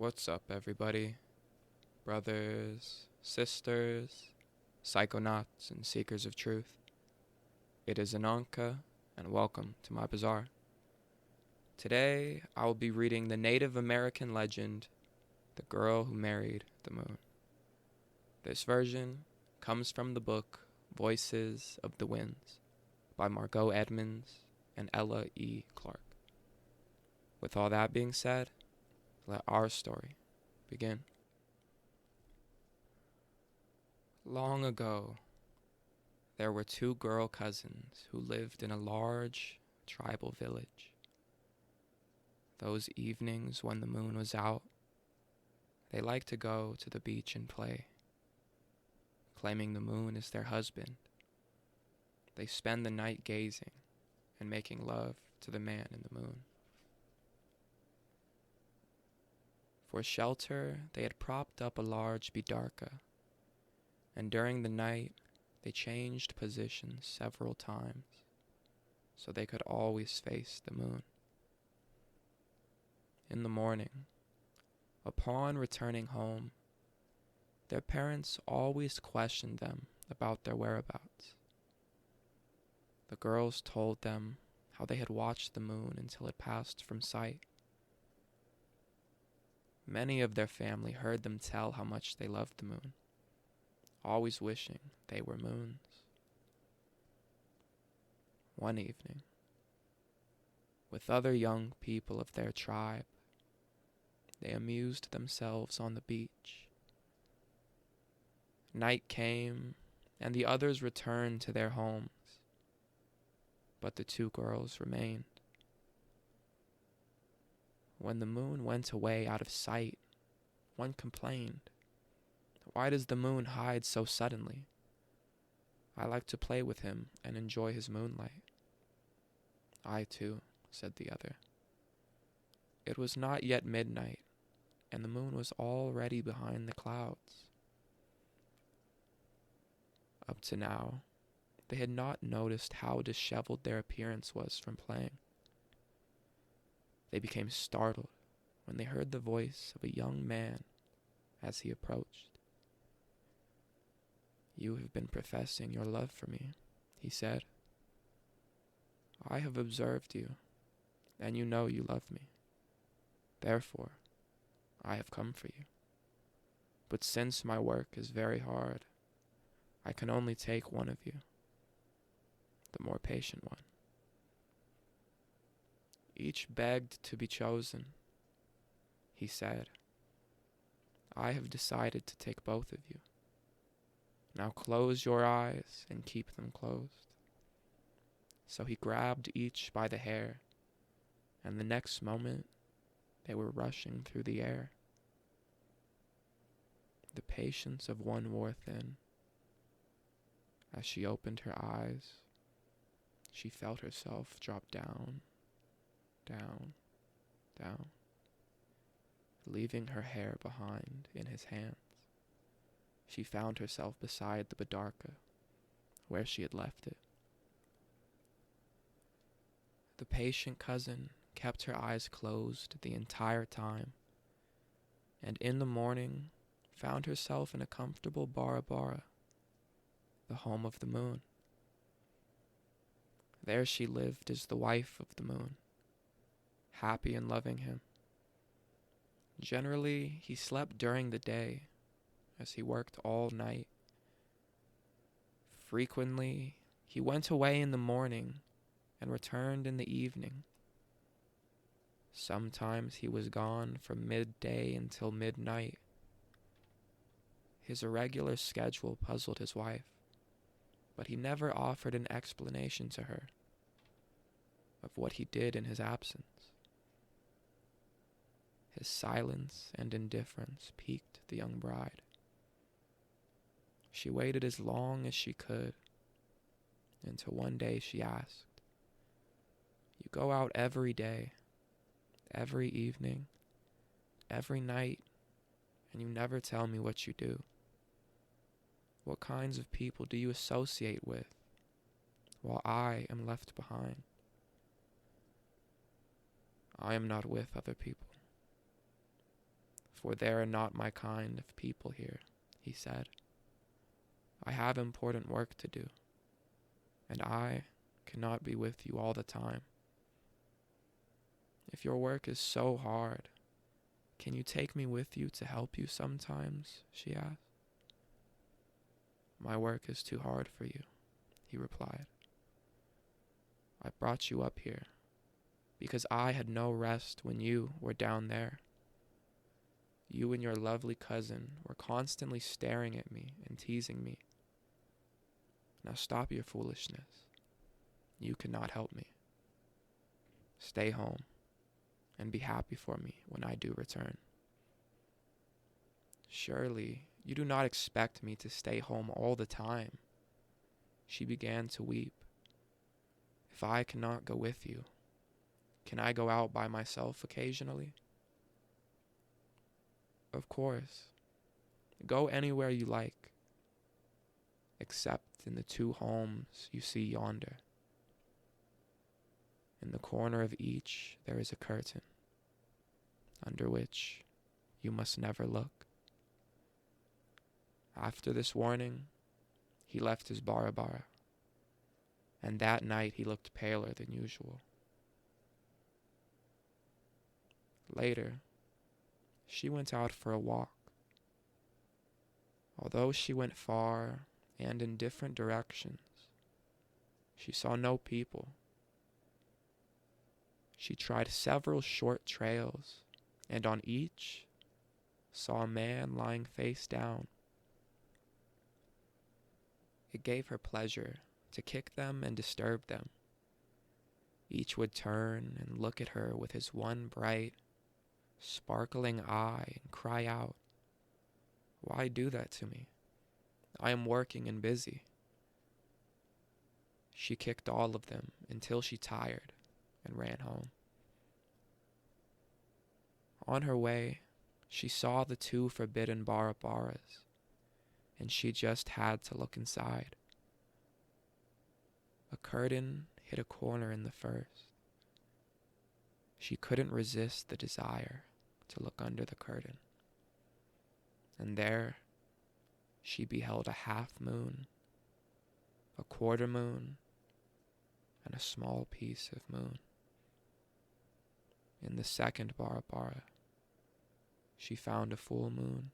What's up, everybody? Brothers, sisters, psychonauts, and seekers of truth. It is Ananka, and welcome to my bazaar. Today, I will be reading the Native American legend, The Girl Who Married the Moon. This version comes from the book Voices of the Winds by Margot Edmonds and Ella E. Clark. With all that being said, let our story begin. Long ago, there were two girl cousins who lived in a large tribal village. Those evenings when the moon was out, they liked to go to the beach and play. Claiming the moon is their husband, they spend the night gazing and making love to the man in the moon. For shelter, they had propped up a large bidarka, and during the night, they changed positions several times so they could always face the moon. In the morning, upon returning home, their parents always questioned them about their whereabouts. The girls told them how they had watched the moon until it passed from sight. Many of their family heard them tell how much they loved the moon, always wishing they were moons. One evening, with other young people of their tribe, they amused themselves on the beach. Night came, and the others returned to their homes, but the two girls remained. When the moon went away out of sight, one complained, "Why does the moon hide so suddenly? I like to play with him and enjoy his moonlight." "I too," said the other. It was not yet midnight, and the moon was already behind the clouds. Up to now, they had not noticed how disheveled their appearance was from playing. They became startled when they heard the voice of a young man as he approached. "You have been professing your love for me," he said. "I have observed you, and you know you love me. Therefore, I have come for you. But since my work is very hard, I can only take one of you, the more patient one." Each begged to be chosen. He said, "I have decided to take both of you. Now close your eyes and keep them closed." So he grabbed each by the hair, and the next moment they were rushing through the air. The patience of one wore thin. As she opened her eyes, she felt herself drop down, down, down, leaving her hair behind in his hands. She found herself beside the bidarka, where she had left it. The patient cousin kept her eyes closed the entire time, and in the morning found herself in a comfortable Bora Bora, the home of the moon. There she lived as the wife of the moon, happy and loving him. Generally, he slept during the day, as he worked all night. Frequently, he went away in the morning and returned in the evening. Sometimes he was gone from midday until midnight. His irregular schedule puzzled his wife, but he never offered an explanation to her of what he did in his absence. His silence and indifference piqued the young bride. She waited as long as she could, until one day she asked, "You go out every day, every evening, every night, and you never tell me what you do. What kinds of people do you associate with, while I am left behind?" "I am not with other people. for there are not my kind of people here," he said. "I have important work to do, and I cannot be with you all the time." "If your work is so hard, can you take me with you to help you sometimes?" she asked. "My work is too hard for you," he replied. "I brought you up here because I had no rest when you were down there. You and your lovely cousin were constantly staring at me and teasing me. Now stop your foolishness. You cannot help me. Stay home and be happy for me when I do return." "Surely you do not expect me to stay home all the time." She began to weep. "If I cannot go with you, can I go out by myself occasionally?" "Of course. Go anywhere you like, except in the 2 homes you see yonder. In the corner of each there is a curtain, under which you must never look." After this warning, he left his bara, and that night he looked paler than usual. Later, she went out for a walk. Although she went far and in different directions, she saw no people. She tried several short trails, and on each saw a man lying face down. It gave her pleasure to kick them and disturb them. Each would turn and look at her with his one bright, sparkling eye and cry out, "Why do that to me? I am working and busy." She kicked all of them until she tired and ran home. On her way, she saw the 2 forbidden baras, and she just had to look inside. A curtain hid a corner in the first. She couldn't resist the desire to look under the curtain. And there she beheld a half moon, a quarter moon, and a small piece of moon. In the second bara, she found a full moon,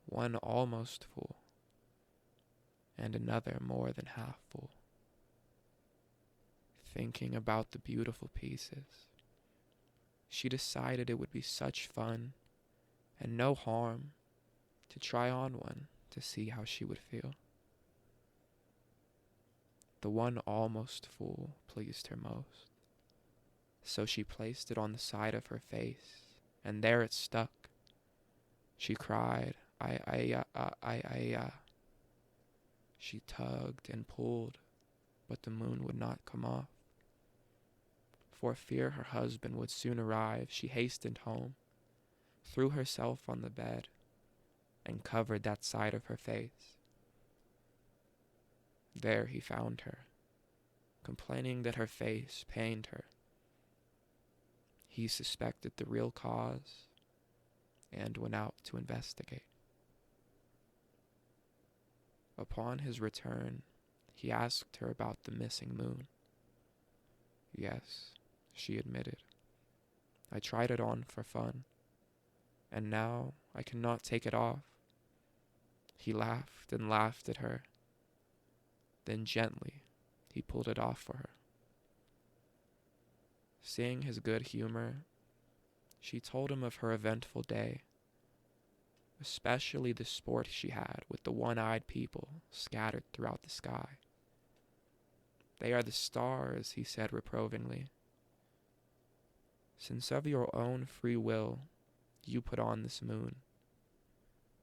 one almost full, and another more than half full. Thinking about the beautiful pieces, she decided it would be such fun and no harm to try on one to see how she would feel. The one almost full pleased her most, so she placed it on the side of her face, and there it stuck. She cried, I. She tugged and pulled, but the moon would not come off. For fear her husband would soon arrive, she hastened home, threw herself on the bed, and covered that side of her face. There he found her, complaining that her face pained her. He suspected the real cause and went out to investigate. Upon his return, he asked her about the missing moon. "Yes," she admitted. "I tried it on for fun, and now I cannot take it off." He laughed and laughed at her. Then gently he pulled it off for her. Seeing his good humor, she told him of her eventful day, especially the sport she had with the one-eyed people scattered throughout the sky. "They are the stars," he said reprovingly. "Since of your own free will you put on this moon,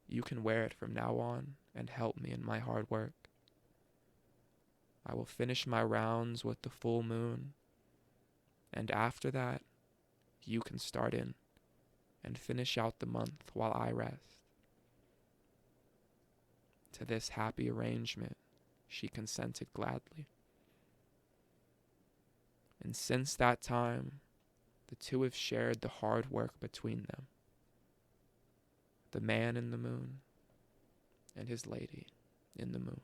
you can wear it from now on and help me in my hard work. I will finish my rounds with the full moon, and after that, you can start in and finish out the month while I rest." To this happy arrangement, she consented gladly. And since that time, the 2 have shared the hard work between them. the man in the moon and his lady in the moon.